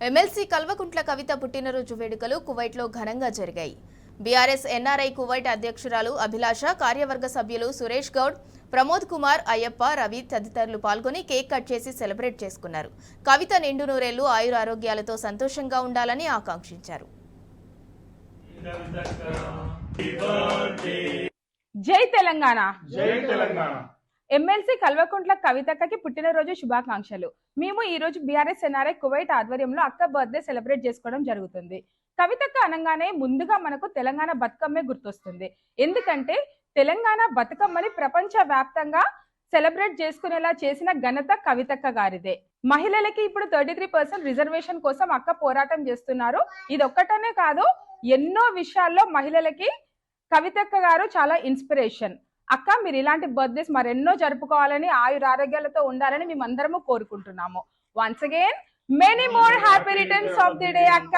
MLC Kalvakuntla Kavitha పుట్టినరోజు వేడుకలు కువైట్లో ఘనంగా జరిగాయి. బీఆర్ఎస్ ఎన్ఆర్ఐ కువైట్ అధ్యక్షురాలు అభిలాష, కార్యవర్గ సభ్యులు సురేష్ గౌడ్, ప్రమోద్ కుమార్, అయ్యప్ప, రవి తదితరులు పాల్గొని కేక్ కట్ చేసి సెలబ్రేట్ చేసుకున్నారు. కవిత నిండు నూరేళ్లు ఆయురారోగ్యాలతో సంతోషంగా ఉండాలని ఆకాంక్షించారు. జై తెలంగాణ. జై తెలంగాణ. ఎమ్మెల్సీ కల్వకుంట్ల కవితక్కకి పుట్టినరోజు శుభాకాంక్షలు. మేము ఈ రోజు బీఆర్ఎస్ ఎన్ఆర్ఐ కువైట్ ఆధ్వర్యంలో అక్క బర్త్డే సెలబ్రేట్ చేసుకోవడం జరుగుతుంది. కవితక్క అనగానే ముందుగా మనకు తెలంగాణ బతుకమ్మే గుర్తొస్తుంది. ఎందుకంటే తెలంగాణ బతుకమ్మని ప్రపంచ వ్యాప్తంగా సెలబ్రేట్ చేసుకునేలా చేసిన ఘనత కవితక్క గారిదే. మహిళలకి ఇప్పుడు 33% రిజర్వేషన్ కోసం అక్క పోరాటం చేస్తున్నారు. ఇది ఒక్కటనే కాదు, ఎన్నో విషయాల్లో మహిళలకి కవితక్క గారు చాలా ఇన్స్పిరేషన్. అక్క, మీరు ఇలాంటి బర్త్డేస్ మరెన్నో జరుపుకోవాలని, ఆయురారోగ్యాలతో ఉండాలని మేమందరము కోరుకుంటున్నాము. Once again many more happy returns of the day అక్క.